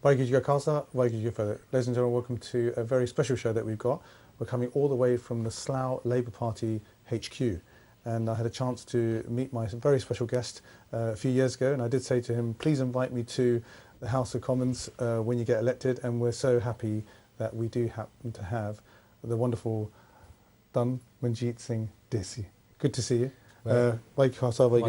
Ladies and gentlemen, welcome to a very special show that we've got. We're coming all the way from the Slough Labour Party HQ. And I had a chance to meet my very special guest a few years ago, and I did say to him, please invite me to the House of Commons when you get elected, and we're so happy that we do happen to have the wonderful Tanmanjeet Singh Dhesi. Good to see you. Dr. Savi,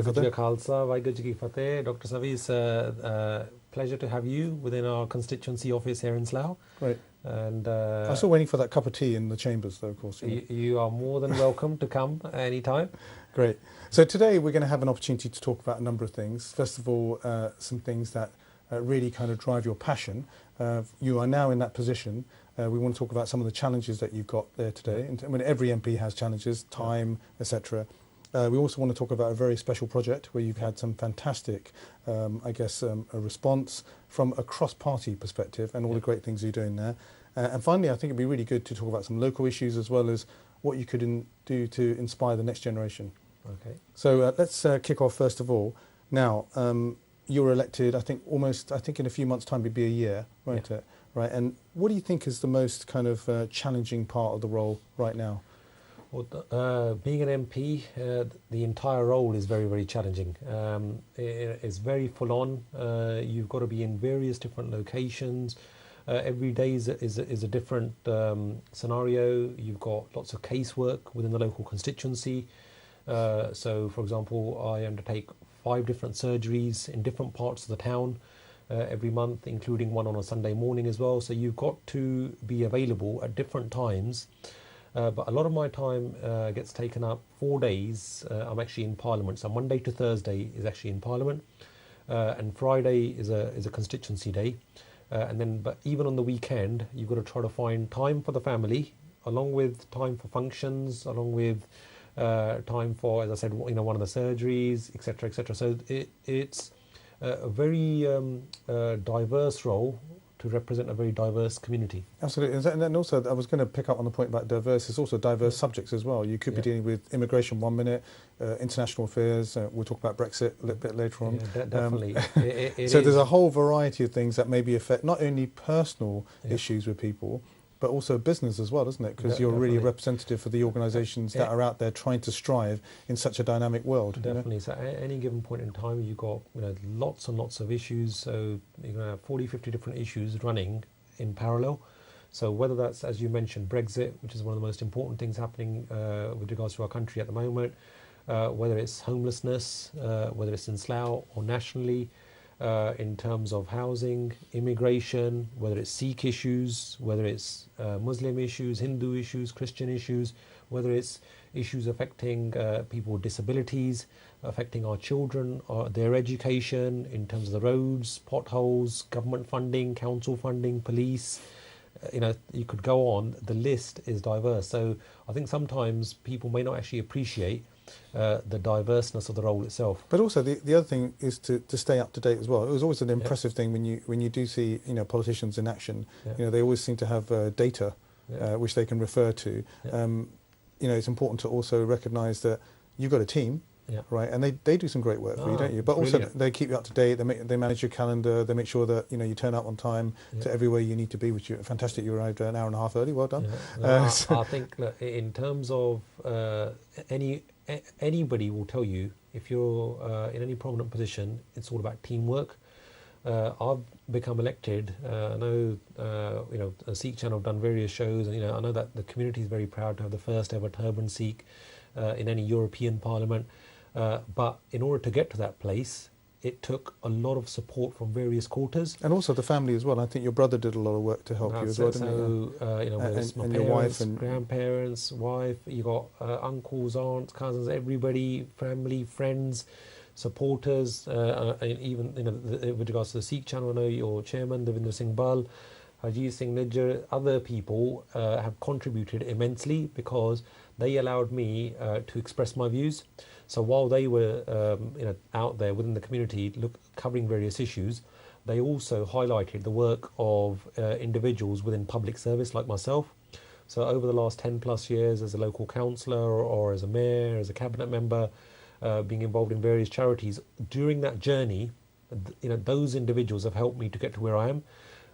it's a pleasure to have you within our constituency office here in Slough. Great. And I'm still waiting for that cup of tea in the chambers, though, of course. You are more than welcome to come anytime. Great. So today we're going to have an opportunity to talk about a number of things. First of all, some things that really kind of drive your passion. You are now in that position. We want to talk about some of the challenges that you've got there today. And I mean, every MP has challenges, time, etc. We also want to talk about a very special project where you've had some fantastic, a response from a cross-party perspective and all the great things you're doing there. And finally, I think it'd be really good to talk about some local issues as well as what you could do to inspire the next generation. Okay. So let's kick off first of all. Now, you were elected, I think in a few months' time it'd be a year, won't it? Right. And what do you think is the most kind of challenging part of the role right now? Well, being an MP, the entire role is very, very challenging. It's very full on. You've got to be in various different locations. Every day is a different scenario. You've got lots of casework within the local constituency. So, for example, I undertake 5 different surgeries in different parts of the town every month, including one on a Sunday morning as well. So you've got to be available at different times. But a lot of my time gets taken up 4 days. I'm actually in Parliament. So Monday to Thursday is actually in Parliament, and Friday is a constituency day. But even on the weekend, you've got to try to find time for the family, along with time for functions, along with time for, as I said, one of the surgeries, etc., etc. So it's a very diverse role to represent a very diverse community. Absolutely. And then also, I was going to pick up on the point about diverse. It's also diverse subjects as well. You could be dealing with immigration 1 minute, international affairs. We'll talk about Brexit a little bit later on. Yeah, definitely. So there's a whole variety of things that maybe affect not only personal issues with people, but also business as well, doesn't it? Because you're really a representative for the organisations that are out there trying to strive in such a dynamic world. Definitely. You know? So at any given point in time, you've got lots and lots of issues. So you're going to have 40, 50 different issues running in parallel. So whether that's, as you mentioned, Brexit, which is one of the most important things happening with regards to our country at the moment, whether it's homelessness, whether it's in Slough or nationally, in terms of housing, immigration, whether it's Sikh issues, whether it's Muslim issues, Hindu issues, Christian issues, whether it's issues affecting people with disabilities, affecting our children, their education, in terms of the roads, potholes, government funding, council funding, police. You could go on. The list is diverse. So I think sometimes people may not actually appreciate the diverseness of the role itself. But also the other thing is to stay up to date as well. It was always an impressive thing when you do see politicians in action. They always seem to have data which they can refer to. It's important to also recognise that you've got a team, right? And they do some great work for you, don't you? But also they keep you up to date. They manage your calendar. They make sure that you turn up on time to everywhere you need to be. Which you fantastic. You arrived an hour and a half early. Well done. I think in terms of anybody will tell you, if you're in any prominent position, it's all about teamwork. I've become elected. I know, a Sikh channel have done various shows, and I know that the community is very proud to have the first ever turban Sikh in any European Parliament. But in order to get to that place, it took a lot of support from various quarters. And also the family as well. I think your brother did a lot of work to help you as well, didn't he? Whether it's my parents, your wife and grandparents, wife, you got uncles, aunts, cousins, everybody, family, friends, supporters, and even with regards to the Sikh channel, I know your chairman, Devinder Singh Bal, Harjeet Singh Nijjar, other people have contributed immensely because they allowed me to express my views. So while they were out there within the community covering various issues, they also highlighted the work of individuals within public service like myself. So over the last 10 plus years as a local councillor or as a mayor, as a cabinet member, being involved in various charities, during that journey, those individuals have helped me to get to where I am.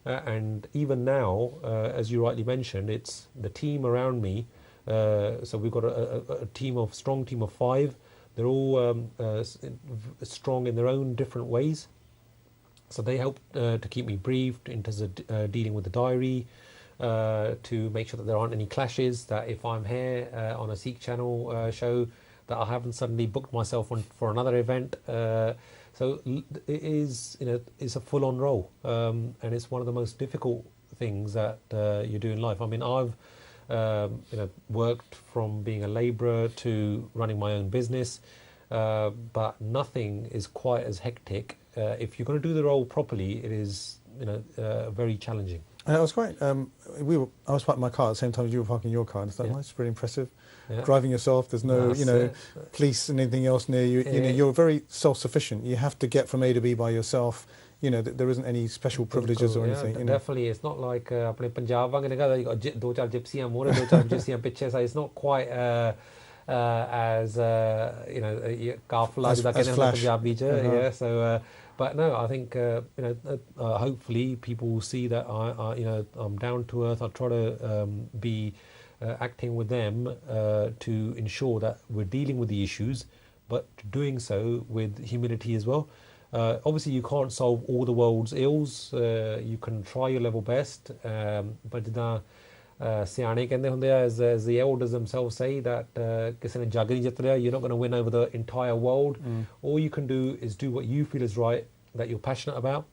And even now, as you rightly mentioned, it's the team around me. So we've got a strong team of 5. They're all strong in their own different ways. So they help to keep me briefed in terms of dealing with the diary, to make sure that there aren't any clashes, that if I'm here on a Sikh channel show, that I haven't suddenly booked myself on for another event. So it is, it's a full-on role, and it's one of the most difficult things that you do in life. I mean, I've worked from being a labourer to running my own business, but nothing is quite as hectic. If you're going to do the role properly, it is very challenging. And it was quite. I was parking my car at the same time as you were parking your car, and I thought, that's pretty impressive. Yeah. Driving yourself, there's no, police and anything else near you. You're very self-sufficient. You have to get from A to B by yourself. There isn't any special privileges or anything. Definitely, it's not like apne Punjab wangane you got 2-4 gypsies more, 2-4 gypsies piche sa. It's not quite as kafla as flash. Punjabi yeah. So. But no, I think hopefully people will see that I'm down to earth. I try to be acting with them to ensure that we're dealing with the issues, but doing so with humility as well. Obviously, you can't solve all the world's ills. You can try your level best, but ਸਿਆਣੇ ਕਹਿੰਦੇ ਹੁੰਦੇ ਆ, as the elders themselves say, that ਕਿਸੇ ਨੇ ਜੱਗ ਨਹੀਂ ਜਿੱਤ ਲਿਆ, you're not going to win over the entire world. All you can do is do what you feel is right, that you're passionate about,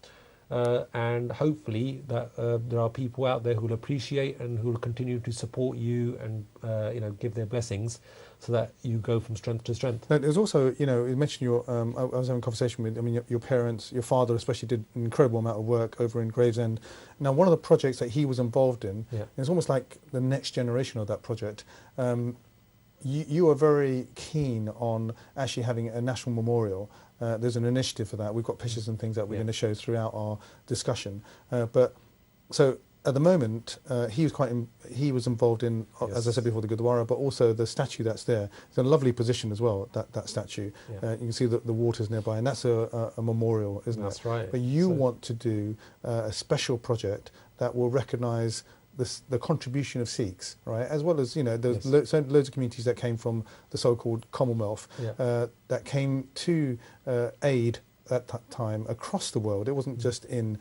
and hopefully that there are people out there who will appreciate and who will continue to support you and give their blessings, so that you go from strength to strength. Now, there's also, you mentioned your. I was having a conversation with. I mean, your parents, your father especially, did an incredible amount of work over in Gravesend. Now, one of the projects that he was involved in, it's almost like the next generation of that project. You are very keen on actually having a national memorial. There's an initiative for that. We've got pictures and things that we're going to show throughout our discussion. But so. At the moment, he was involved in, as I said before, the Gurdwara, but also the statue that's there. It's in a lovely position as well, that statue. You can see the waters nearby, and that's a memorial, isn't it? That's right. But you want to do a special project that will recognise the contribution of Sikhs, right? As well as, there's loads of communities that came from the so-called Commonwealth that came to aid at that time across the world. It wasn't just in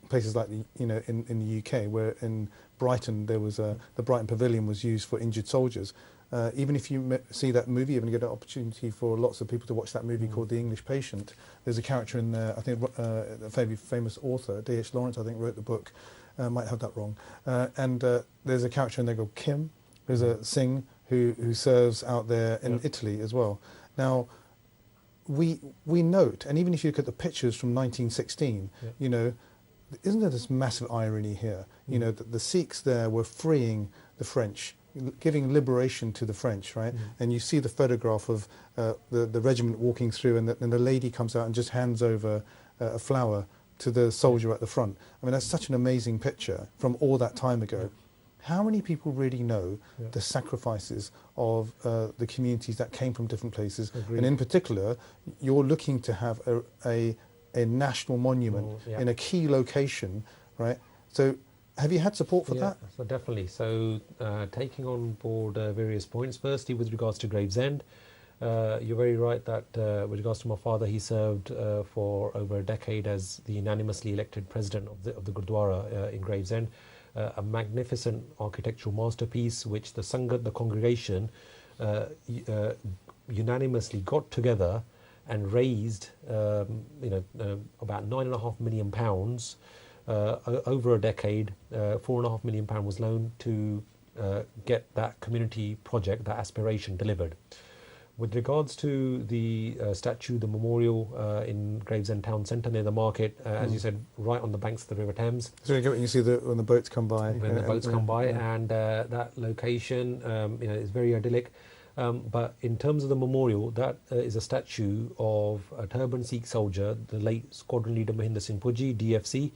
places like in the UK, where in Brighton there was the Brighton Pavilion was used for injured soldiers. Even if you see that movie, you're going to get an opportunity for lots of people to watch that movie called The English Patient. There's a character in there, I think a very famous author, D.H. Lawrence, I think, wrote the book. Might have that wrong. And there's a character in there called Kim, who's a Singh who serves out there in Italy as well. Now, we note, and even if you look at the pictures from 1916, isn't there this massive irony here? That the Sikhs there were freeing the French, giving liberation to the French, right? And you see the photograph of the regiment walking through, and the lady comes out and just hands over a flower to the soldier at the front. I mean, that's such an amazing picture from all that time ago. How many people really know the sacrifices of the communities that came from different places? Agreed. And in particular, you're looking to have a national monument in a key location, right? So have you had support for that? So definitely. So taking on board various points. Firstly, with regards to Gravesend, you're very right that with regards to my father, he served for over a decade as the unanimously elected president of the Gurdwara in Gravesend. A magnificent architectural masterpiece which the Sangat, the congregation, unanimously got together and raised about £9.5 million over a decade. £4.5 million was loaned to get that community project, that aspiration, delivered. With regards to the statue, the memorial in Gravesend Town Centre near the market, as you said, right on the banks of the River Thames. So you can see when the boats come by. When the boats come by, and that location, is very idyllic. But in terms of the memorial, that is a statue of a turban Sikh soldier, the late Squadron Leader Mahinder Singh Puji, DFC,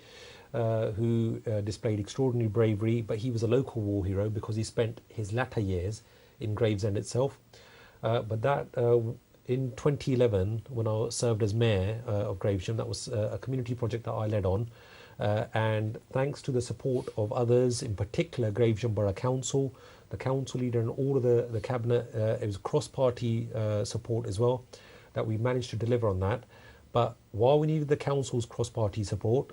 who displayed extraordinary bravery, but he was a local war hero because he spent his latter years in Gravesend itself. But that in 2011, when I served as mayor of Gravesham, that was a community project that I led on. And thanks to the support of others, in particular Gravesham Borough Council, the council leader and all of the cabinet, it was cross-party support as well, that we managed to deliver on that. But while we needed the council's cross-party support,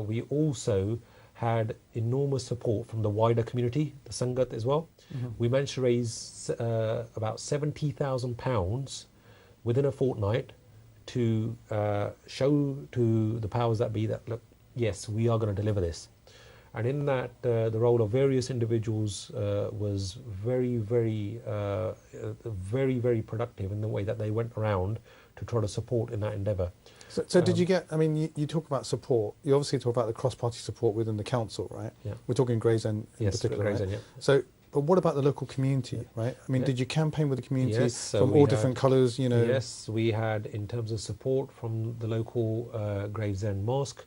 we also had enormous support from the wider community, the Sangat as well. We managed to raise about £70,000 within a fortnight to show to the powers that be that, look, yes, we are going to deliver this. And in that, the role of various individuals was very, very productive in the way that they went around to try to support in that endeavour. So did you get, I mean, you talk about support, you obviously talk about the cross-party support within the council, right? Yeah. We're talking Gravesend in particular, Gravesend, right? yeah. So, but what about the local community, right? I mean, did you campaign with the community from all different colours, you know? Yes, we had, in terms of support from the local Gravesend Mosque,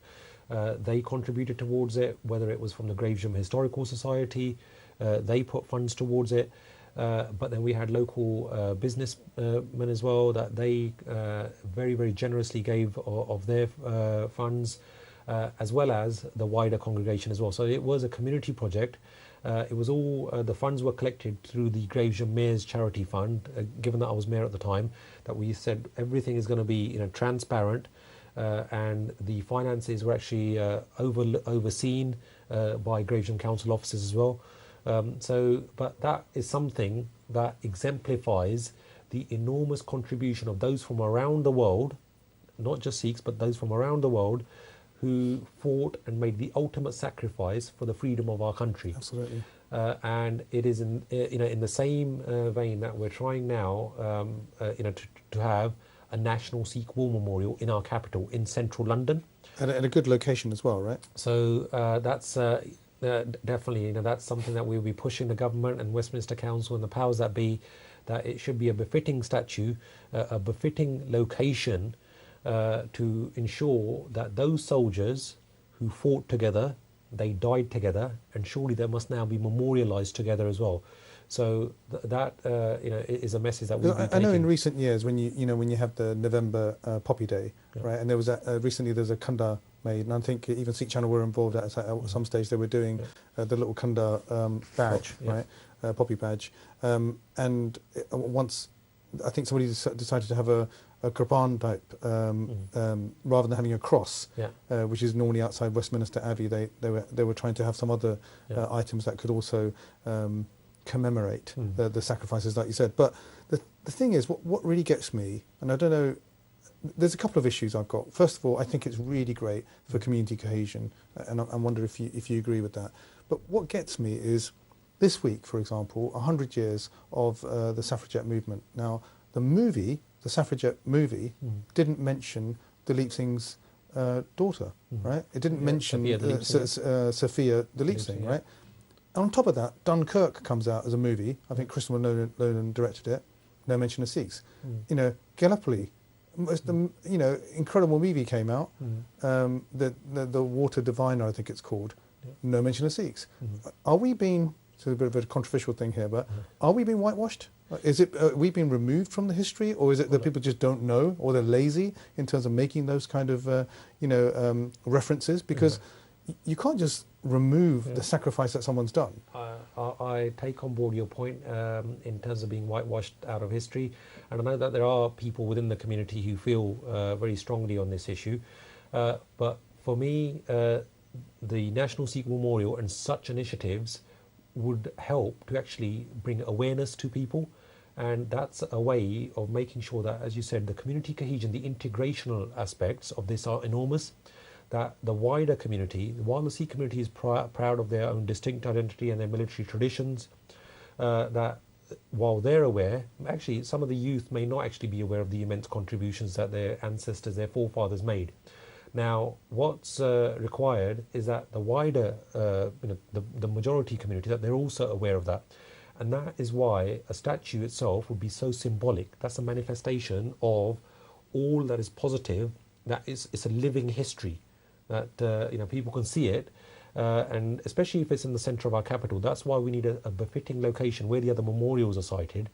they contributed towards it, whether it was from the Gravesham Historical Society, they put funds towards it. But then we had local businessmen as well, that they very, very generously gave of their funds, as well as the wider congregation as well. So it was a community project. It was all, the funds were collected through the Gravesham Mayor's Charity Fund, given that I was mayor at the time, that we said everything is going to be, you know, transparent, and the finances were actually overseen by Gravesham Council officers as well. But that is something that exemplifies the enormous contribution of those from around the world, not just Sikhs, but those from around the world who fought and made the ultimate sacrifice for the freedom of our country. Absolutely. And it is in the same vein that we're trying now, to have a national Sikh War Memorial in our capital, in central London. And a good location as well, right? So that's definitely, that's something that we'll be pushing the government and Westminster Council and the powers that be, that it should be a befitting statue, a befitting location, to ensure that those soldiers who fought together, they died together, and surely they must now be memorialised together as well. So that is a message that we've been taking. I know in recent years when you have the November Poppy Day, right? And there was recently there's a kanda made, and I think even Sikh Channel were involved at some stage. They were doing the little kanda badge, right? Poppy badge, and once I think somebody decided to have a Qurban type rather than having a cross, which is normally outside Westminster Abbey. They were trying to have some other items that could also commemorate the sacrifices, like you said. But the thing is, what really gets me, and I don't know, there's a couple of issues I've got. First of all, I think it's really great for community cohesion, and I wonder if you agree with that. But what gets me is this week, for example, 100 years of the suffragette movement. Now, the suffragette movie, didn't mention Dalip Singh's daughter, right? It didn't mention Sophia Dalip Singh, right? And on top of that, Dunkirk comes out as a movie. I think Christopher Nolan directed it. No mention of Sikhs. Gallipoli, incredible movie came out. The Water Diviner, I think it's called. No mention of Sikhs. Are we being, so a bit of a controversial thing here, but are we being whitewashed? Is it we being removed from the history, or is it that people just don't know, or they're lazy in terms of making those kind of references? Because you can't just remove the sacrifice that someone's done. I take on board your point in terms of being whitewashed out of history, and I know that there are people within the community who feel very strongly on this issue. But for me, the National Sikh Memorial and such initiatives would help to actually bring awareness to people. And that's a way of making sure that, as you said, the community cohesion, the integrational aspects of this are enormous. That the wider community, while the Sikh community is proud of their own distinct identity and their military traditions, that while they're aware, actually some of the youth may not actually be aware of the immense contributions that their ancestors, their forefathers made. Now, what's required is that the wider, the majority community, that they're also aware of that. And that is why a statue itself would be so symbolic. That's a manifestation of all that is positive, that it's a living history, that people can see it, and especially if it's in the centre of our capital. That's why we need a befitting location where the other memorials are sited.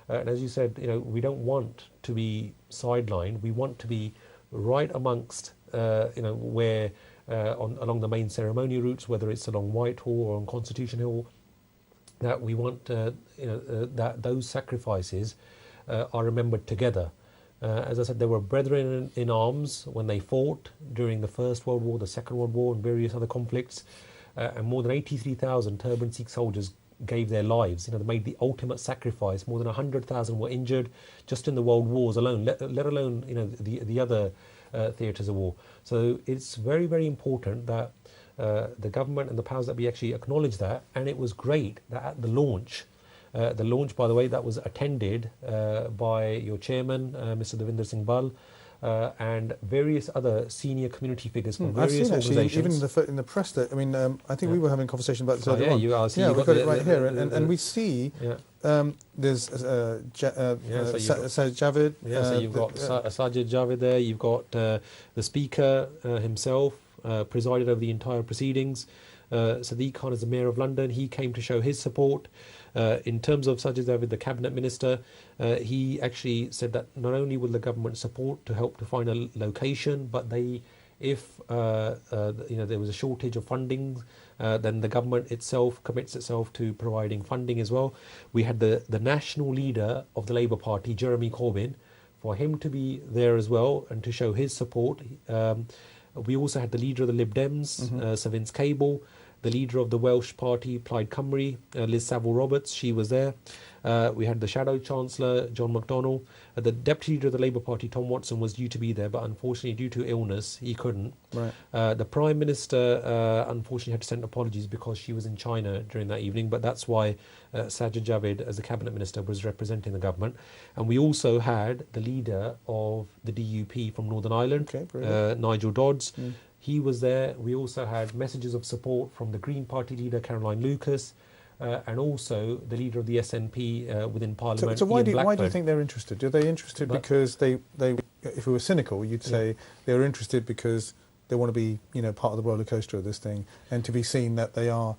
And as you said, we don't want to be sidelined. We want to be right amongst, where along the main ceremony routes, whether it's along Whitehall or on Constitution Hill, that we want that those sacrifices are remembered together. As I said, there were brethren in arms when they fought during the First World War, the Second World War, and various other conflicts, and more than 83,000 turbaned Sikh soldiers gave their lives. They made the ultimate sacrifice. More than 100,000 were injured just in the world wars alone, let alone the other theatres of war. So it's very, very important that the government and the powers that be actually acknowledge that. And it was great that at the launch, by the way, that was attended by your chairman, Mr. Devinder Singh Bal, and various other senior community figures from various organisations. Even in the press, that I think we were having a conversation about this earlier on. We've got it right here, and we see there's Sajid Javid. So you've got Sajid Javid there. You've got the Speaker himself presided over the entire proceedings. Sadiq Khan is the Mayor of London. He came to show his support. In terms of Sajid Javid, the Cabinet Minister, he actually said that not only will the government support to help to find a location, but if there was a shortage of funding, then the government itself commits itself to providing funding as well. We had the national leader of the Labour Party, Jeremy Corbyn, for him to be there as well and to show his support. We also had the leader of the Lib Dems, Sir Vince Cable, the leader of the Welsh Party, Plaid Cymru, Liz Saville-Roberts, she was there. We had the Shadow Chancellor, John McDonnell. The Deputy Leader of the Labour Party, Tom Watson, was due to be there, but unfortunately, due to illness, he couldn't. Right. The Prime Minister, unfortunately, had to send apologies because she was in China during that evening, but that's why Sajid Javid, as the Cabinet Minister, was representing the government. And we also had the leader of the DUP from Northern Ireland, Nigel Dodds. He was there. We also had messages of support from the Green Party leader, Caroline Lucas, and also the leader of the SNP within Parliament. So why do you think they're interested? Are they interested because they if we were cynical, you'd say they're interested because they want to be, part of the roller coaster of this thing, and to be seen that they are,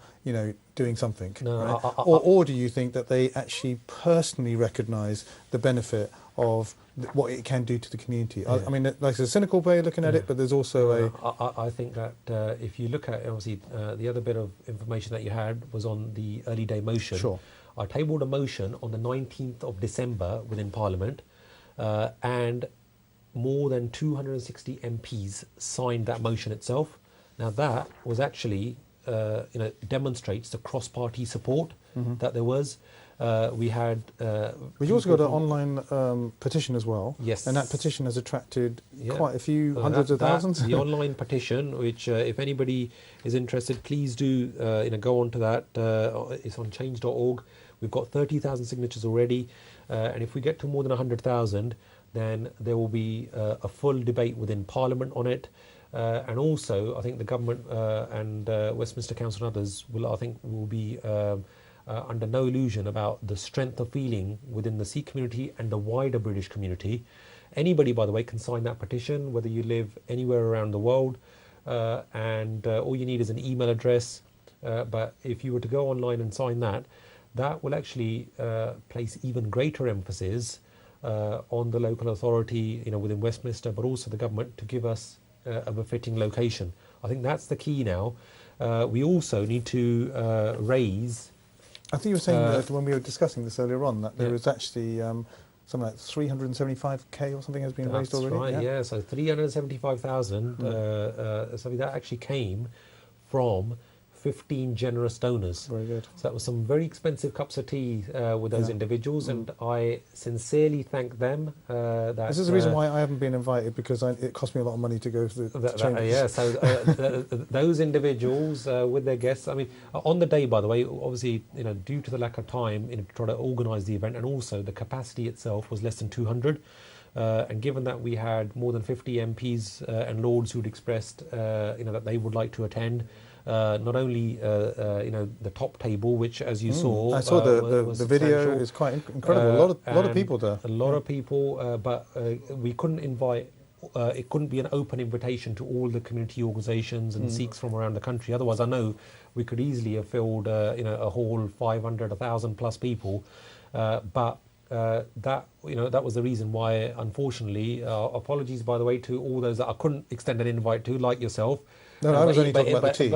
doing something. No, right? Or do you think that they actually personally recognise the benefit of what it can do to the community? Yeah. I mean, like a cynical way of looking at it, but there's also I think that if you look at, obviously, the other bit of information that you had was on the early day motion. Sure. I tabled a motion on the 19th of December within Parliament, and more than 260 MPs signed that motion itself. Now that was actually, demonstrates the cross-party support that there was. We had. We've also got an online petition as well. Yes. And that petition has attracted quite a few hundreds of thousands. The online petition, which if anybody is interested, please do go on to that. It's on change.org. We've got 30,000 signatures already, and if we get to more than 100,000, then there will be a full debate within Parliament on it. And also, I think the government and Westminster Council and others will be under no illusion about the strength of feeling within the Sikh community and the wider British community. Anybody, by the way, can sign that petition, whether you live anywhere around the world, and all you need is an email address. But if you were to go online and sign that, that will actually place even greater emphasis on the local authority, within Westminster, but also the government to give us a befitting location. I think that's the key now. We also need to raise. I think you were saying that when we were discussing this earlier on, that there was actually something like 375k or something has been raised already. Right, yeah. So 375,000. Something that actually came from 15 generous donors. Very good. So that was some very expensive cups of tea with those individuals, and I sincerely thank them. This is the reason why I haven't been invited, because it cost me a lot of money to go to the chambers. So those individuals with their guests. I mean, on the day, by the way, obviously, due to the lack of time to try to organise the event, and also the capacity itself was less than 200. And given that we had more than 50 MPs and Lords who'd expressed, that they would like to attend. Not only the top table, which, as you saw, I saw the video is quite incredible. A lot of people there. A lot of people, but we couldn't invite. It couldn't be an open invitation to all the community organisations and Sikhs from around the country. Otherwise, I know we could easily have filled a hall 500, 1,000 plus people. But that that was the reason why, unfortunately, apologies by the way to all those that I couldn't extend an invite to, like yourself. No, I was only talking about the tea.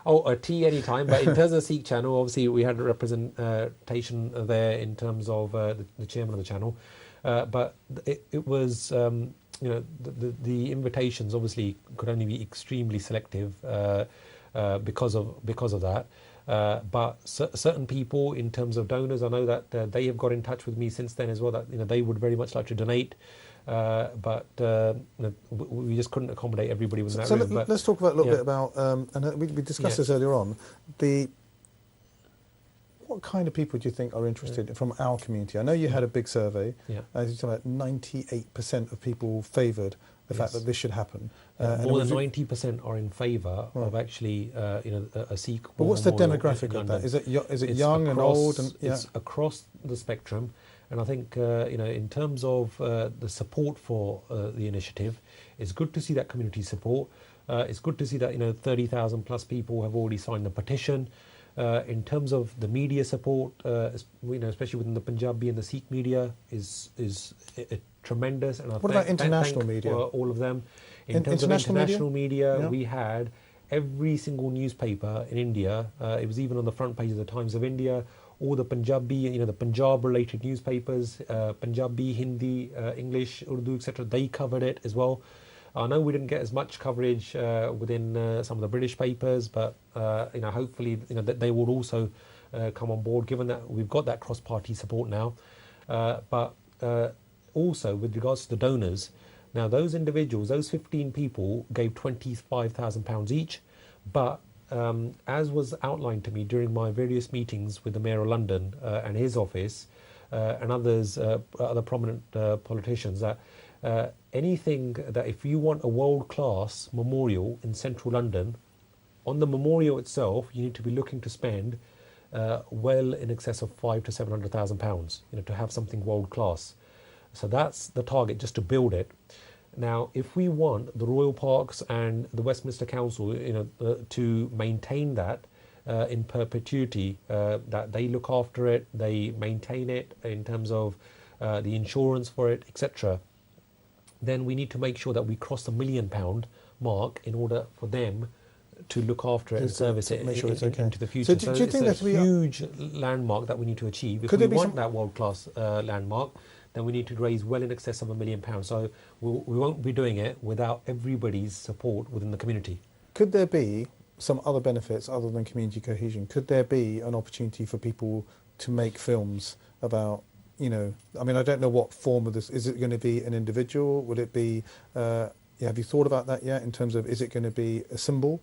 A tea anytime. But in terms of the Sikh channel, obviously we had a representation there in terms of the chairman of the channel. But it was the invitations obviously could only be extremely selective because of that. But certain people, in terms of donors, I know that they have got in touch with me since then as well, that they would very much like to donate, but we just couldn't accommodate everybody within that room. Let's talk about a little bit about, and we discussed this earlier on, what kind of people do you think are interested from our community? I know you had a big survey. As you said, about 98% of people favoured the fact that this should happen. More than 90% are in favour of actually, a Sikh. But what's the demographic of that? Is it young and old? It's across the spectrum, and I think in terms of the support for the initiative, it's good to see that community support. It's good to see that 30,000 plus people have already signed the petition. In terms of the media support, especially within the Punjabi and the Sikh media, is tremendous. And what about international media? All of them. In terms of international media, we had every single newspaper in India. It was even on the front page of the Times of India. All the Punjabi, the Punjab-related newspapers, Punjabi, Hindi, English, Urdu, etc. They covered it as well. I know we didn't get as much coverage within some of the British papers, but hopefully that they will also come on board, given that we've got that cross-party support now. But also with regards to the donors, now those individuals, those 15 people gave £25,000 each, but as was outlined to me during my various meetings with the Mayor of London and his office and other prominent politicians, that anything that if you want a world-class memorial in central London, on the memorial itself, you need to be looking to spend well in excess of £500,000 to £700,000, to have something world-class. So that's the target, just to build it. Now, if we want the Royal Parks and the Westminster Council, to maintain that in perpetuity, that they look after it, they maintain it in terms of the insurance for it, etc., then we need to make sure that we cross the £1 million mark in order for them to look after it and service it into the future. So do you think it's a huge landmark that we need to achieve. If we want that world-class landmark, then we need to raise well in excess of £1 million. So we won't be doing it without everybody's support within the community. Could there be some other benefits other than community cohesion? Could there be an opportunity for people to make films about, I don't know what form of this. Is it going to be an individual? Will it be, have you thought about that yet in terms of, is it going to be a symbol?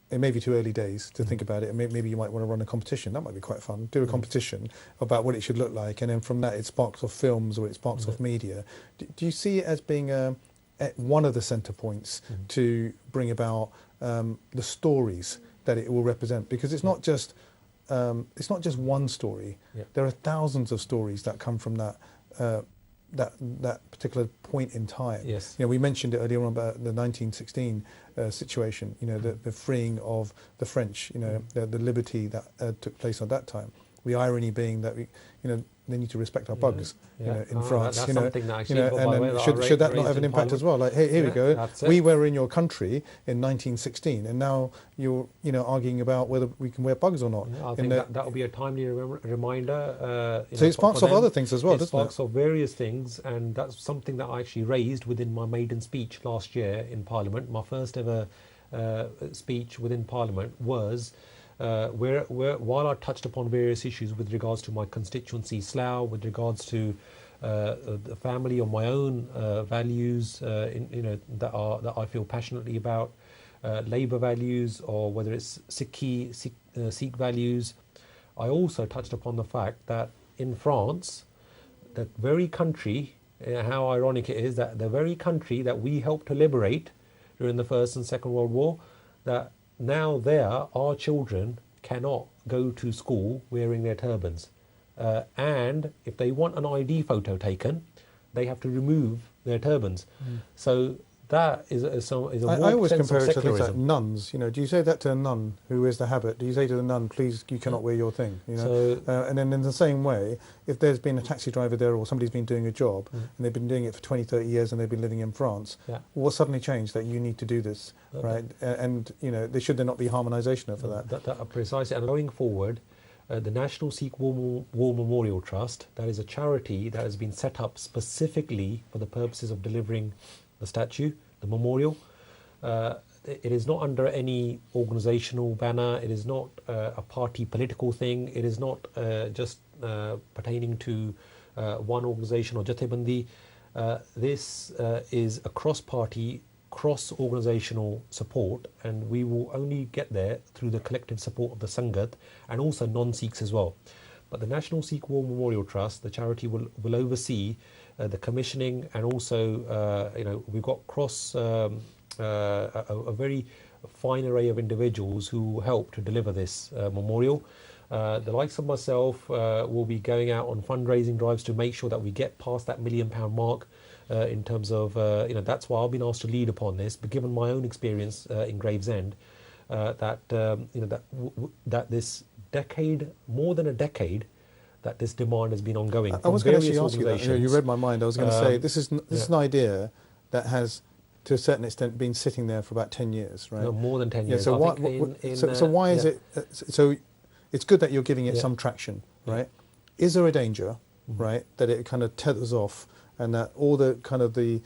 It may be too early days to think about it. Maybe you might want to run a competition. That might be quite fun. Do a competition about what it should look like, and then from that it sparks off films or it sparks off media. Do you see it as being one of the centre points to bring about the stories that it will represent? Because it's not just one story. There are thousands of stories that come from that particular point in time. We mentioned it earlier on about the 1916 situation, the freeing of the French, the liberty that took place at that time. The irony being that they need to respect our bugs, in France. That's something that actually, and should that not have an impact as well? Like, hey, here we go. We were in your country in 1916, and now you're, arguing about whether we can wear bugs or not. I think that will be a timely reminder. So it sparks off other things as well, doesn't it? It sparks off various things, and that's something that I actually raised within my maiden speech last year in Parliament. My first ever speech within Parliament was. While I touched upon various issues with regards to my constituency, Slough, with regards to the family or my own values, that I feel passionately about, Labour values, or whether it's Sikh values, I also touched upon the fact that in France, that very country, how ironic it is that the very country that we helped to liberate during the First and Second World War, that now our children cannot go to school wearing their turbans. And if they want an ID photo taken, they have to remove their turbans. So that is a I always sense compare of it to things like secularism. nuns. You know, do you say that to a nun who is the habit? Do you say to the nun, please, you cannot wear your thing? You know, and then in the same way, if there's been a taxi driver there or somebody's been doing a job and they've been doing it for 20, 30 years and they've been living in France, what suddenly changed that you need to do this, right? And you know, should there not be harmonisation for that? That precisely. And going forward, the National Sikh War Memorial Trust, that is a charity that has been set up specifically for the purposes of delivering the statue, the memorial. It is not under any organisational banner. It is not a party political thing. It is not just pertaining to one organisation or Jathebandi. This is a cross-party, cross-organisational support, and we will only get there through the collective support of the Sangat and also non-Sikhs as well. But the National Sikh War Memorial Trust, the charity, will oversee the commissioning, and also, you know, we've got a very fine array of individuals who help to deliver this memorial. The likes of myself will be going out on fundraising drives to make sure that we get past that £1 million mark in terms of, you know, that's why I've been asked to lead upon this. But given my own experience in Gravesend, that you know, that this decade, more than a decade, that this demand has been ongoing. I was going to actually ask you that. You read my mind. I was going to say this is an idea that has, to a certain extent, been sitting there for about 10 years, right? No, more than 10 years. So why is it? So it's good that you're giving it some traction, right? Is there a danger, right, that it kind of tethers off, and that all the kind of the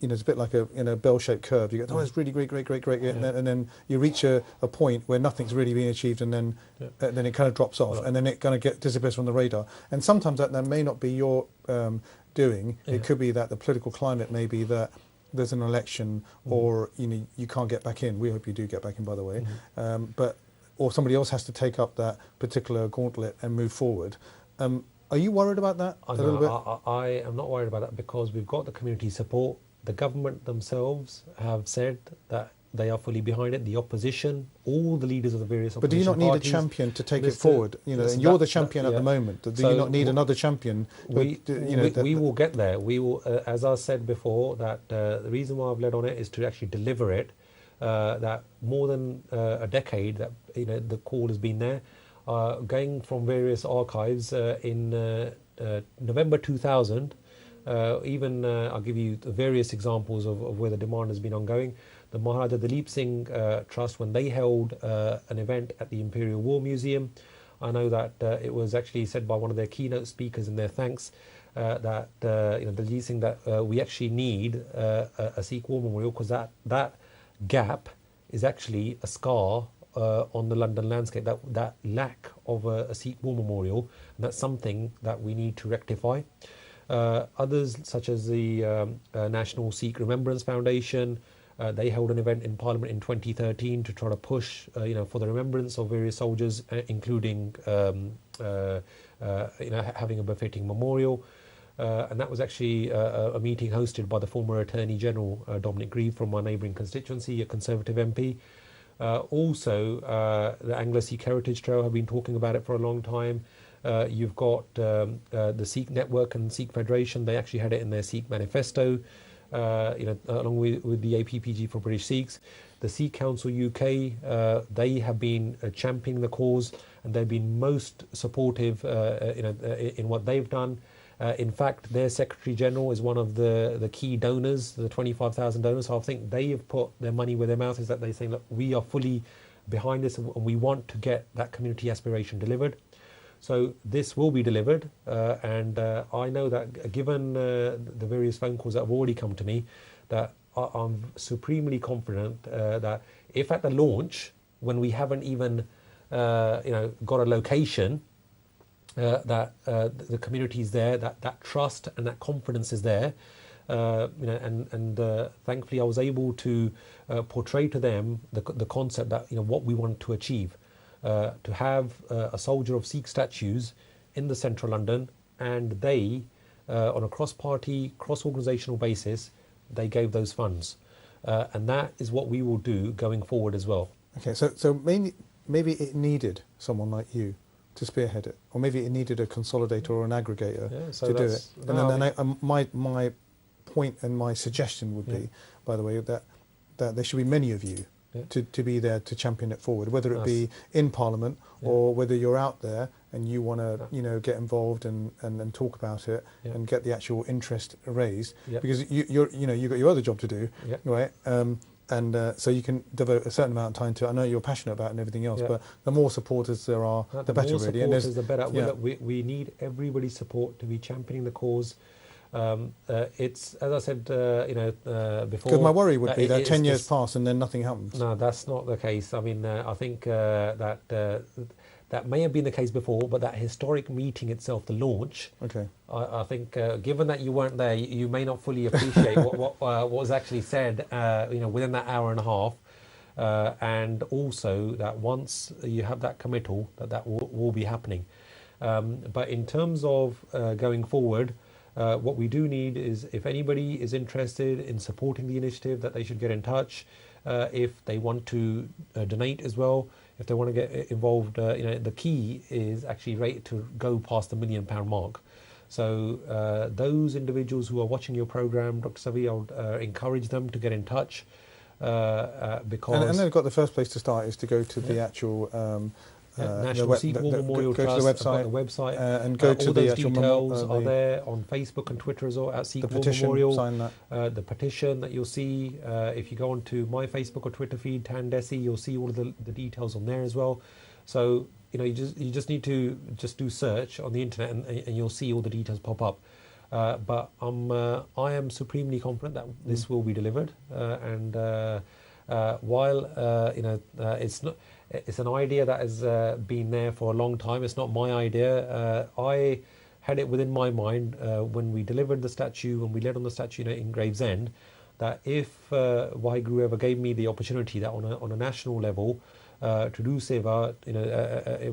you know, it's a bit like a bell-shaped curve. You go, oh, it's really great, and then you reach a point where nothing's really being achieved, and then it kind of drops off, and then it kind of disappears from the radar. And sometimes that may not be your doing. It could be that the political climate may be that there's an election, or you know, you can't get back in. We hope you do get back in, by the way. Or somebody else has to take up that particular gauntlet and move forward. Are you worried about that a little bit? I am not worried about that, because we've got the community support. The government themselves have said that they are fully behind it. The opposition, all the leaders of the various opposition But do you not need parties, a champion to take it forward? You know, and you're the champion at the moment. Do you not need another champion? We will get there. We will, as I said before, that the reason why I've led on it is to actually deliver it. That more than a decade, that, you know, the call has been there. Going from various archives in November 2000. Even I'll give you various examples of where the demand has been ongoing. The Maharaja Dalip Singh Trust, when they held an event at the Imperial War Museum, I know that it was actually said by one of their keynote speakers in their thanks that you know, Dalip Singh, that we actually need a Sikh War Memorial, because that gap is actually a scar on the London landscape, that lack of a Sikh War Memorial, and that's something that we need to rectify. Others, such as the National Sikh Remembrance Foundation, they held an event in Parliament in 2013 to try to push, you know, for the remembrance of various soldiers, including, you know, having a befitting memorial. And that was actually a meeting hosted by the former Attorney General Dominic Grieve from my neighbouring constituency, a Conservative MP. Also, the Anglo-Sikh Heritage Trail have been talking about it for a long time. You've got the Sikh Network and Sikh Federation. They actually had it in their Sikh manifesto, you know, along with the APPG for British Sikhs. The Sikh Council UK, they have been championing the cause, and they've been most supportive, you know, in what they've done. In fact, their Secretary General is one of the key donors, the 25,000 donors. So I think they have put their money where their mouth is, that they say, look, we are fully behind this, and we want to get that community aspiration delivered. So this will be delivered, and I know that given the various phone calls that have already come to me, that I'm supremely confident that if at the launch, when we haven't even you know, got a location, that the community is there, that trust and that confidence is there, you know, and thankfully I was able to portray to them the concept that, you know, what we want to achieve. To have a soldier of Sikh statues in the central London, and they, on a cross-party, cross-organisational basis, they gave those funds. And that is what we will do going forward as well. Okay, so maybe it needed someone like you to spearhead it, or maybe it needed a consolidator or an aggregator to do it. And then my point and my suggestion would be, by the way, that there should be many of you to be there to champion it forward, whether it be in Parliament or whether you're out there and you want to get involved and talk about it and get the actual interest raised, because you've got your other job to do, right? So you can devote a certain amount of time to it. I know you're passionate about it and everything else, but the more supporters there are, the better, really. The more supporters, the better. We need everybody's support to be championing the cause. It's, as I said, before. Because my worry would be that 10 years pass and then nothing happens. No, that's not the case. I mean, I think that may have been the case before, but that historic meeting itself, the launch. Okay. I think, given that you weren't there, you may not fully appreciate what was actually said. Within that hour and a half, and also that once you have that committal, that will be happening. But in terms of going forward. What we do need is, if anybody is interested in supporting the initiative, that they should get in touch. If they want to donate as well, if they want to get involved, the key is actually to go past the £1 million mark. So those individuals who are watching your program, Dr. Savi, I would encourage them to get in touch because... And they've got the first place to start is to go to the actual... National Sikh War Memorial Trust. Go to the website, and go to all the those actual details are there on Facebook and Twitter as well at Sikh War Memorial. Sign that. The petition that you'll see, if you go onto my Facebook or Twitter feed, Tan Dhesi, you'll see all of the details on there as well. So you just need to just do search on the internet and you'll see all the details pop up. But I am supremely confident that this will be delivered. While it's an idea that has been there for a long time. It's not my idea. I had it within my mind when we delivered the statue, when we led on the statue in Gravesend, that if Waheguru ever gave me the opportunity that on a national level to do seva,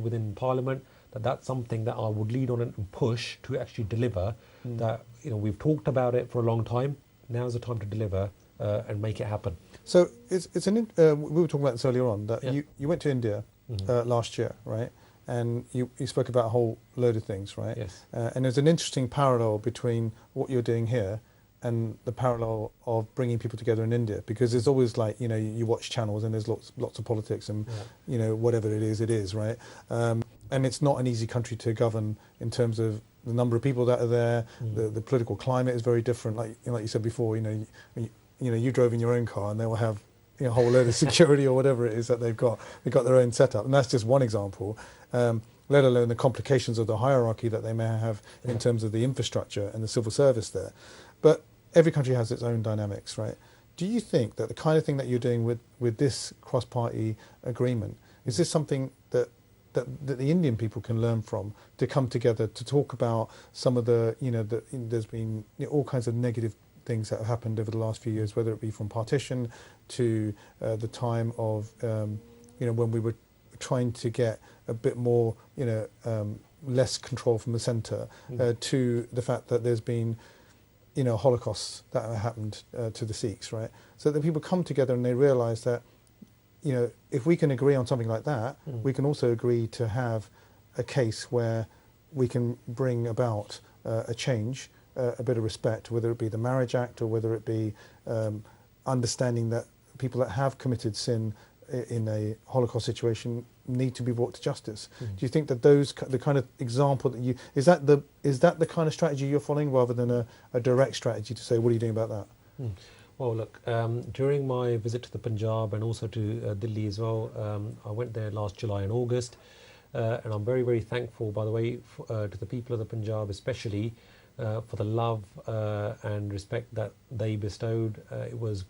within Parliament, that's something that I would lead on and push to actually deliver. That we've talked about it for a long time. Now's the time to deliver and make it happen. So we were talking about this earlier on, that you went to India last year, right? And you spoke about a whole load of things, right? Yes. And there's an interesting parallel between what you're doing here and the parallel of bringing people together in India, because there's always you watch channels and there's lots of politics and whatever it is, right? And it's not an easy country to govern in terms of the number of people that are there. The political climate is very different. Like you said before, you drove in your own car and they will have a whole load of security or whatever it is that they've got. They've got their own setup, and that's just one example. Let alone the complications of the hierarchy that they may have in terms of the infrastructure and the civil service there. But every country has its own dynamics, right? Do you think that the kind of thing that you're doing with this cross-party agreement, is this something that the Indian people can learn from, to come together to talk about some of there's been all kinds of negative things that have happened over the last few years, whether it be from partition to the time of when we were trying to get a bit more less control from the centre, to the fact that there's been holocausts that have happened to the Sikhs, right? So that people come together and they realise that if we can agree on something like that, we can also agree to have a case where we can bring about a change, a bit of respect, whether it be the Marriage Act or whether it be understanding that people that have committed sin in a Holocaust situation need to be brought to justice. Do you think that the kind of example that is that the kind of strategy you're following, rather than a direct strategy to say, what are you doing about that? Well, look, during my visit to the Punjab and also to Delhi as well, I went there last July and August, and I'm very, very thankful, by the way, to the people of the Punjab especially, for the love and respect that they bestowed. It was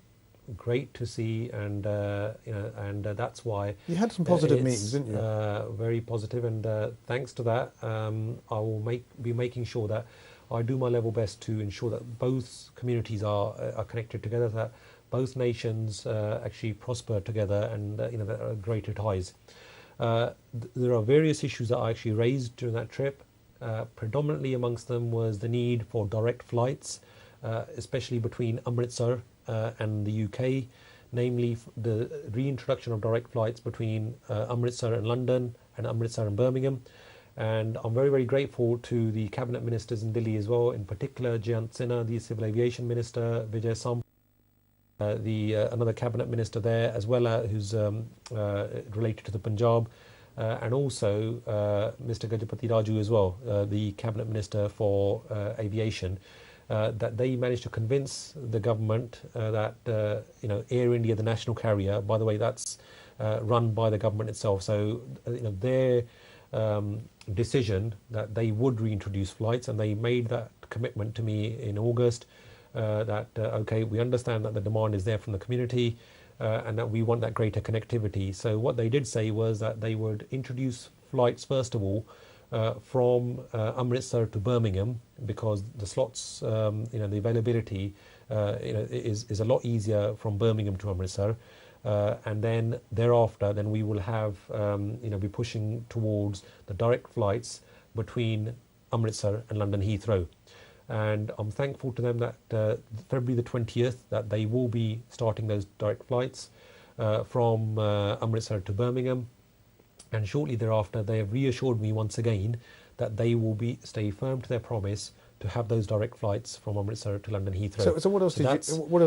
great to see, and that's why you had some positive meetings, didn't you? Very positive, and thanks to that, I will be making sure that I do my level best to ensure that both communities are connected together, that both nations actually prosper together, and there are greater ties. There are various issues that I actually raised during that trip. Predominantly amongst them was the need for direct flights, especially between Amritsar and the UK, namely the reintroduction of direct flights between Amritsar and London and Amritsar and Birmingham. And I'm very, very grateful to the cabinet ministers in Delhi as well, in particular Jayant Sinha, the Civil Aviation Minister, Vijay Samp, another cabinet minister there as well, who's related to the Punjab, and also Mr. Gajapati Raju as well, the cabinet minister for aviation, that they managed to convince the government that Air India, the national carrier, by the way, that's run by the government itself. So their decision that they would reintroduce flights, and they made that commitment to me in August. That okay, we understand that the demand is there from the community, and that we want that greater connectivity. So what they did say was that they would introduce flights first of all from Amritsar to Birmingham, because the slots, the availability, is a lot easier from Birmingham to Amritsar, and then thereafter, then we will have be pushing towards the direct flights between Amritsar and London Heathrow. And I'm thankful to them that February the 20th, that they will be starting those direct flights from Amritsar to Birmingham. And shortly thereafter, they have reassured me once again that they will stay firm to their promise to have those direct flights from Amritsar to London Heathrow. So what else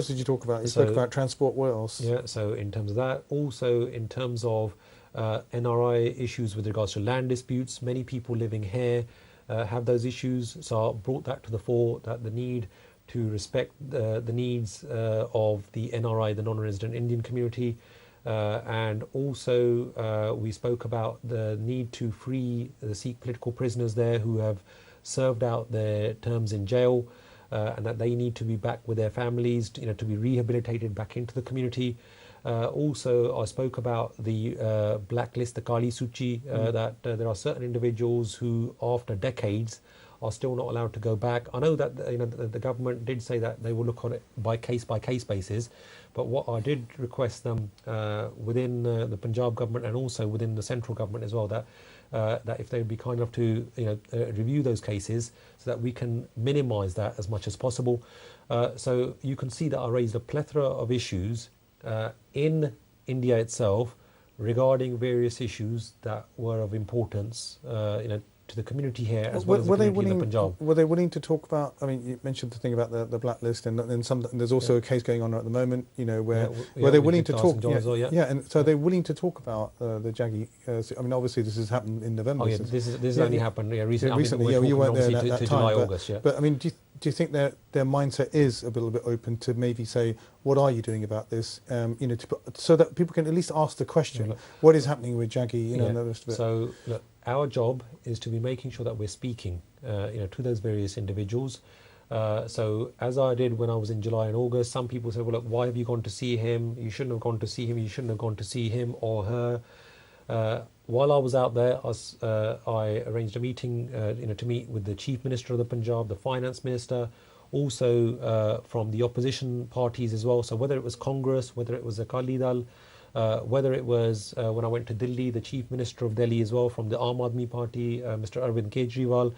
did you talk about? You spoke about transport. What else? Yeah. So in terms of that, also in terms of NRI issues with regards to land disputes, many people living here have those issues. So I brought that to the fore, that the need to respect the needs of the NRI, the non-resident Indian community. And also we spoke about the need to free the Sikh political prisoners there who have served out their terms in jail, and that they need to be back with their families, to be rehabilitated back into the community. Also, I spoke about the blacklist, the Kali Suchi, that there are certain individuals who, after decades, are still not allowed to go back. I know that the government did say that they will look on it by case basis, but what I did request them within the Punjab government and also within the central government as well, that if they would be kind enough to review those cases so that we can minimise that as much as possible. So you can see that I raised a plethora of issues in India itself regarding various issues that were of importance, to the community here as well as the community in the Punjab. Were they willing to talk about? I mean, you mentioned the thing about the blacklist, and there's also a case going on at the moment, where they're willing to talk. And so they're willing to talk about the Jaggi. I mean, obviously this has happened in November. Oh yeah, this has only happened recently. You weren't there at that time. July, August. Yeah. But I mean, do you think their mindset is a little bit open to maybe say, what are you doing about this? So that people can at least ask the question, what is happening with Jaggi? And the rest of it. So look, our job is to be making sure that we're speaking, to those various individuals. So as I did when I was in July and August, some people said, well, look, why have you gone to see him? You shouldn't have gone to see him. You shouldn't have gone to see him or her. While I was out there, I arranged a meeting, to meet with the Chief Minister of the Punjab, the Finance Minister, also from the opposition parties as well. So whether it was Congress, whether it was Akali Dal, whether it was when I went to Delhi, the Chief Minister of Delhi as well from the Aam Aadmi Party, Mr. Arvind Kejriwal,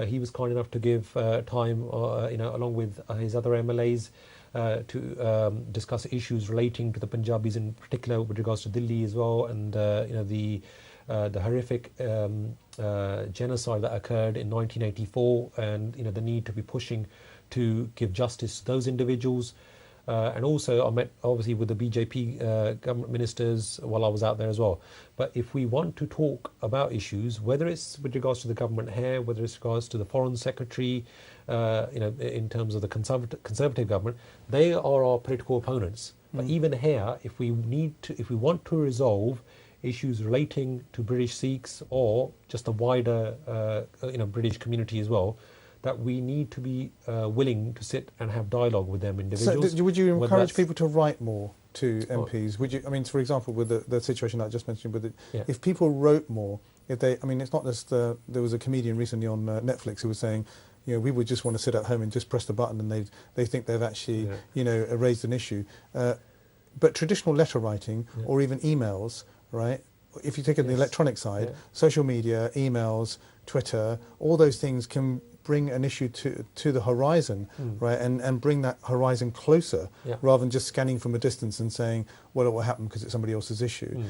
he was kind enough to give time, along with his other MLAs, to discuss issues relating to the Punjabis in particular with regards to Delhi as well, and the horrific genocide that occurred in 1984, and the need to be pushing to give justice to those individuals. And also I met obviously with the BJP government ministers while I was out there as well. But if we want to talk about issues, whether it's with regards to the government here, whether it's with regards to the Foreign Secretary, in terms of the conservative government, they are our political opponents. But even here, if we want to resolve issues relating to British Sikhs or just the wider British community as well, that we need to be willing to sit and have dialogue with them individuals. So would you encourage people to write more to MPs? Would you? I mean, for example, with the situation that I just mentioned, if people wrote more, it's not just there was a comedian recently on Netflix who was saying, we would just want to sit at home and just press the button, and they think they've actually raised an issue. But traditional letter writing or even emails, right? If you take it the electronic side, social media, emails, Twitter, all those things can bring an issue to the horizon, right, and bring that horizon closer, rather than just scanning from a distance and saying, well, it will happen because it's somebody else's issue.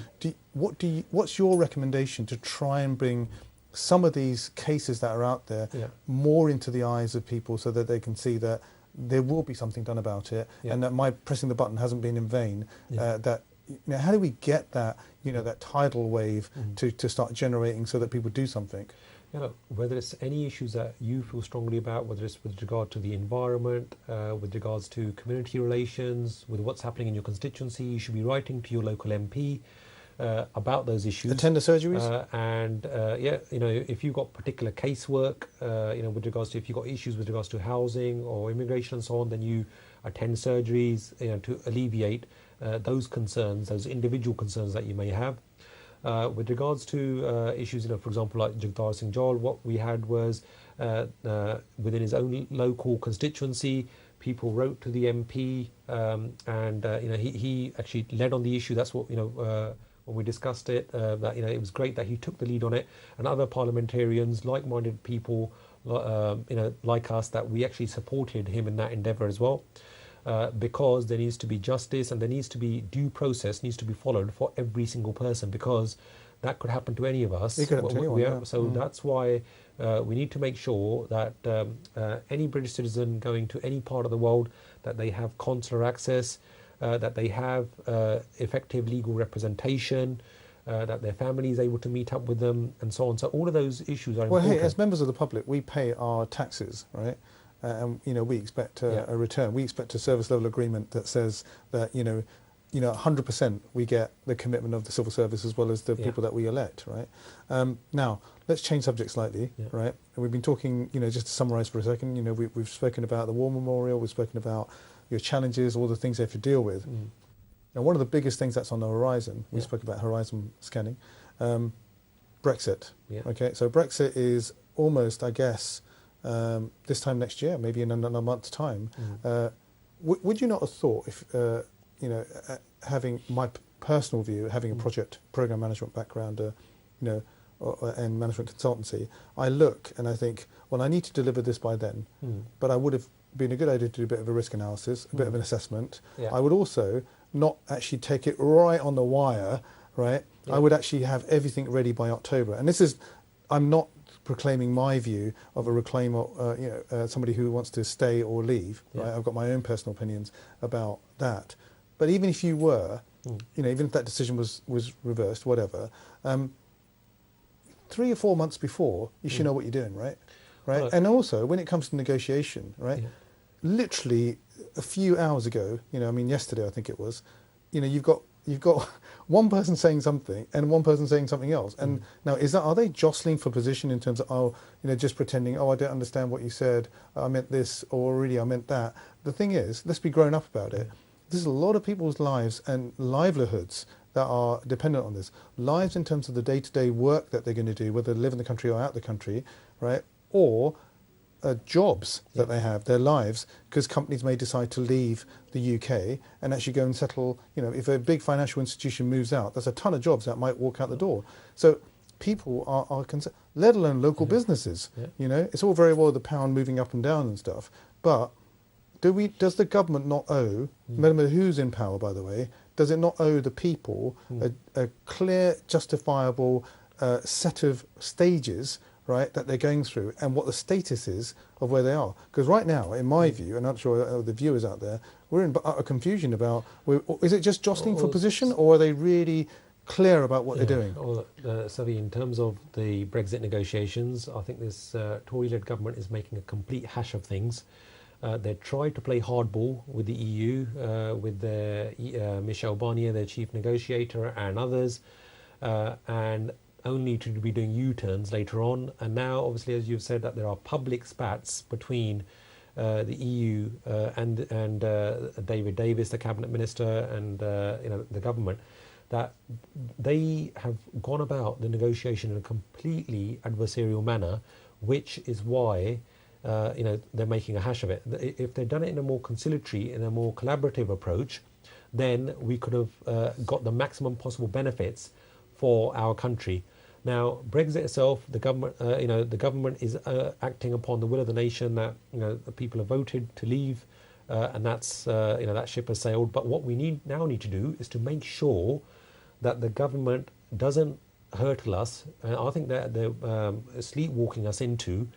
What's your recommendation to try and bring some of these cases that are out there Yeah. more into the eyes of people so that they can see that there will be something done about it, Yeah. and that my pressing the button hasn't been in vain. Yeah. That, how do we get that, that tidal wave Mm. to start generating so that people do something? Whether it's any issues that you feel strongly about, whether it's with regard to the environment, with regards to community relations, with what's happening in your constituency, you should be writing to your local MP about those issues. Attend the surgeries? If you've got particular casework, with regards to, if you've got issues with regards to housing or immigration and so on, then you attend surgeries, to alleviate those concerns, those individual concerns that you may have. With regards to issues, for example, like Jagtar Singh Johal, what we had was within his own local constituency, people wrote to the MP, he actually led on the issue. That's what, when we discussed it, that it was great that he took the lead on it, and other parliamentarians, like-minded people, like us, that we actually supported him in that endeavour as well. Because there needs to be justice and there needs to be due process needs to be followed for every single person, because that could happen to any of us. It could happen to anyone, yeah. So that's why we need to make sure that any British citizen going to any part of the world, that they have consular access, that they have effective legal representation, that their family is able to meet up with them, and so on. So all of those issues are important. Well, hey, as members of the public, we pay our taxes, right? And we expect a return. We expect a service level agreement that says that 100% we get the commitment of the civil service as well as the people that we elect, right? Now let's change subject slightly, right? And we've been talking, just to summarise for a second. We've spoken about the War Memorial. We've spoken about your challenges, all the things they have to deal with. Now, one of the biggest things that's on the horizon. We spoke about horizon scanning. Brexit. Okay, so Brexit is almost, I guess. This time next year, maybe in another month's time, would you not have thought, if having my personal view, having a program management background, and management consultancy, I look and I think, well, I need to deliver this by then, but I would have been a good idea to do a bit of a risk analysis, a bit of an assessment. I would also not actually take it right on the wire, right? I would actually have everything ready by October, and this is, I'm not proclaiming my view of a reclaimer, somebody who wants to stay or leave. Right? I've got my own personal opinions about that. But even if you were, even if that decision was reversed, whatever, 3 or 4 months before, you should know what you're doing, right? Right. And also, when it comes to negotiation, right? Literally a few hours ago, yesterday I think it was, you've got one person saying something and one person saying something else. And now, are they jostling for position in terms of, just pretending, I don't understand what you said, I meant this, or really I meant that. The thing is, let's be grown up about it. There's a lot of people's lives and livelihoods that are dependent on this. Lives in terms of the day-to-day work that they're going to do, whether they live in the country or out the country, right? Or jobs that they have, their lives, because companies may decide to leave the UK and actually go and settle, if a big financial institution moves out, there's a ton of jobs that might walk out the door. So people are concerned, let alone local businesses. It's all very well the pound moving up and down and stuff, but does the government not owe, no matter who's in power, by the way, does it not owe the people a clear, justifiable set of stages, right, that they're going through, and what the status is of where they are? Because right now, in my view, and I'm sure the viewers out there, we're in utter confusion about, is it just jostling for position, or are they really clear about what they're doing? Well, Savi, in terms of the Brexit negotiations, I think this Tory-led government is making a complete hash of things. They tried to play hardball with the EU, with Michel Barnier, their chief negotiator, and others, and only to be doing U-turns later on. And now, obviously, as you've said, that there are public spats between the EU and David Davis, the cabinet minister, and the government, that they have gone about the negotiation in a completely adversarial manner, which is why they're making a hash of it. If they'd done it in a more conciliatory, in a more collaborative approach, then we could have got the maximum possible benefits for our country. Now, Brexit itself, the government is acting upon the will of the nation, that the people have voted to leave, and that's that ship has sailed. But what we now need to do is to make sure that the government doesn't hurtle us. I think that they're sleepwalking us into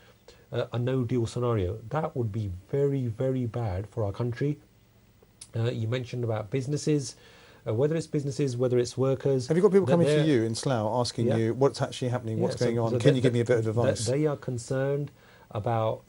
a no-deal scenario. That would be very, very bad for our country. You mentioned about businesses, whether it's businesses, whether it's workers. Have you got people coming to you in Slough asking Yeah. you what's actually happening, what's Yeah, going on? so Can you give me a bit of advice? They are concerned about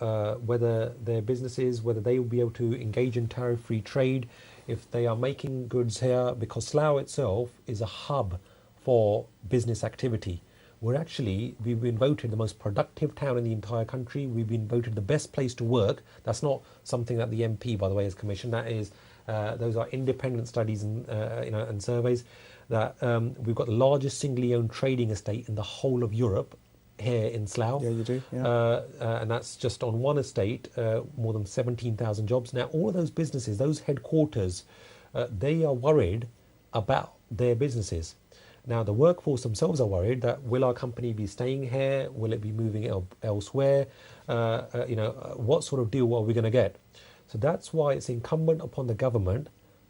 whether their businesses, whether they will be able to engage in tariff-free trade if they are making goods here, because Slough itself is a hub for business activity. We've been voted the most productive town in the entire country. We've been voted the best place to work. That's not something that the MP, by the way, has commissioned. That is, those are independent studies and and surveys. That we've got the largest singly owned trading estate in the whole of Europe here in Slough. Yeah, you do. Yeah. And that's just on one estate, more than 17,000 jobs. Now, all of those businesses, those headquarters, they are worried about their businesses. Now, the workforce themselves are worried that will our company be staying here? Will it be moving elsewhere? What sort of deal are we going to get? So that's why it's incumbent upon the government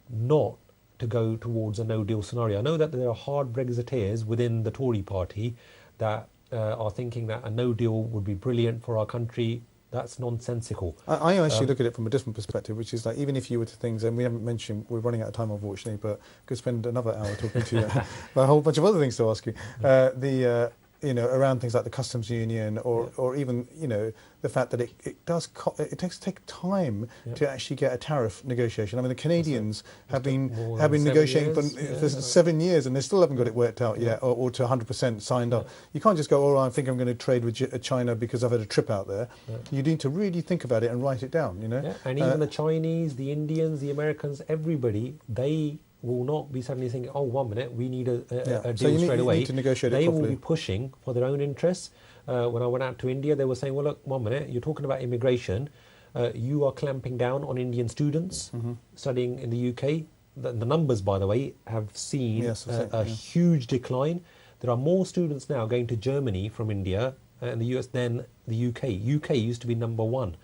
not to go towards a no-deal scenario. I know that there are hard Brexiteers within the Tory party that are thinking that a no-deal would be brilliant for our country. That's nonsensical. I actually look at it from a different perspective, which is like, even if you were to things, and we haven't mentioned, we're running out of time unfortunately, but could spend another hour talking to you about a whole bunch of other things to ask you. Around things like the customs union, or even the fact that it take time to actually get a tariff negotiation. I mean, the Canadians have been negotiating for 7 years, and they still haven't got it worked out yet, or to 100% signed up. You can't just go, I think I'm going to trade with China because I've had a trip out there. You need to really think about it and write it down. And even the Chinese, the Indians, the Americans, everybody, they will not be suddenly thinking, 1 minute, we need a deal straight away. You need to negotiate they it properly. will be pushing for their own interests. When I went out to India, they were saying, well, look, 1 minute, you're talking about immigration. You are clamping down on Indian students studying in the UK. The numbers, by the way, have seen a huge decline. There are more students now going to Germany from India and the US than the UK. UK used to be number one.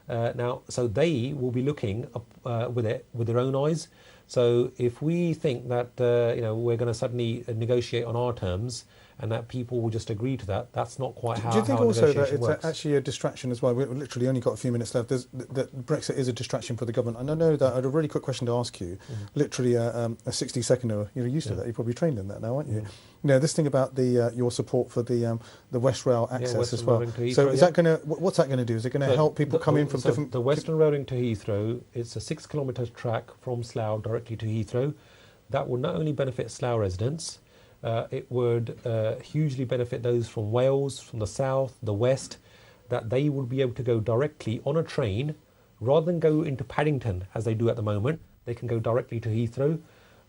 Now, so they will be looking with their own eyes. So if we think that we're going to suddenly negotiate on our terms and that people will just agree to that, that's not quite how. Do you think also that it's works. Actually a distraction as well? We've literally only got a few minutes left. That Brexit is a distraction for the government. And I know that I had a really quick question to ask you. Literally a 60-seconder. You're used to that. You're probably trained in that now, aren't you? This thing about your support for the West Rail access as well. So is that going to? What's that going to do? Is it going to help people come in from different? The Western Railway to Heathrow. It's a 6-kilometre track from Slough directly to Heathrow. That will not only benefit Slough residents. It would hugely benefit those from Wales, from the south, the west, that they would be able to go directly on a train rather than go into Paddington as they do at the moment. They can go directly to Heathrow.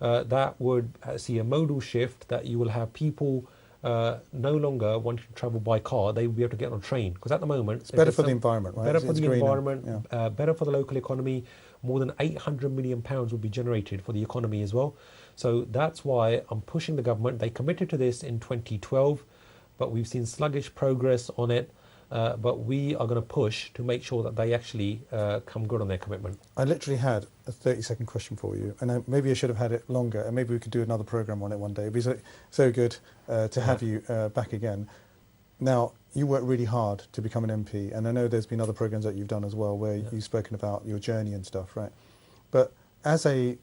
That would see a modal shift, that you will have people no longer wanting to travel by car. They will be able to get on a train, because at the moment it's better for the environment, right? Better for the environment, better for the local economy. More than £800 million will be generated for the economy as well. So that's why I'm pushing the government. They committed to this in 2012, but we've seen sluggish progress on it. But we are going to push to make sure that they actually come good on their commitment. I literally had a 30-second question for you, and maybe I should have had it longer, and maybe we could do another programme on it one day. It'd be so good to have you back again. Now, you work really hard to become an MP, and I know there's been other programmes that you've done as well where you've spoken about your journey and stuff, right? But as I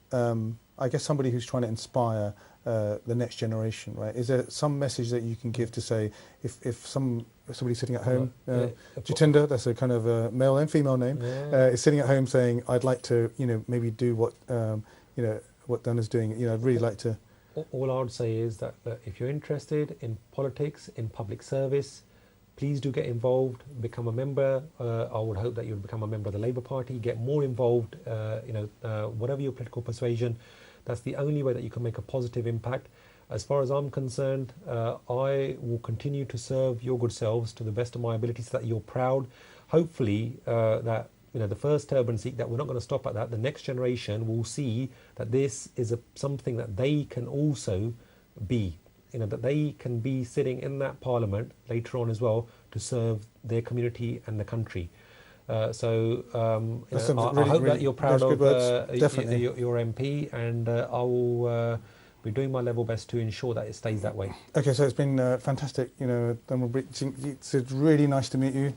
guess somebody who's trying to inspire the next generation, right? Is there some message that you can give to say, if somebody sitting at home, Jatinder, that's a kind of a male and female name, is sitting at home saying, I'd like to, maybe do what, what Dana's doing, I'd really like to. All I would say is that if you're interested in politics, in public service, please do get involved, become a member. I would hope that you'll become a member of the Labour Party, get more involved, whatever your political persuasion. That's the only way that you can make a positive impact. As far as I'm concerned, I will continue to serve your good selves to the best of my ability so that you're proud. Hopefully that the first turban Sikh, that we're not going to stop at that. The next generation will see that this is something that they can also be. That they can be sitting in that parliament later on as well to serve their community and the country. I hope that you're proud of your MP, and I will be doing my level best to ensure that it stays that way. Okay, so it's been fantastic. You know, Tanmanjeet Singh, it's really nice to meet you.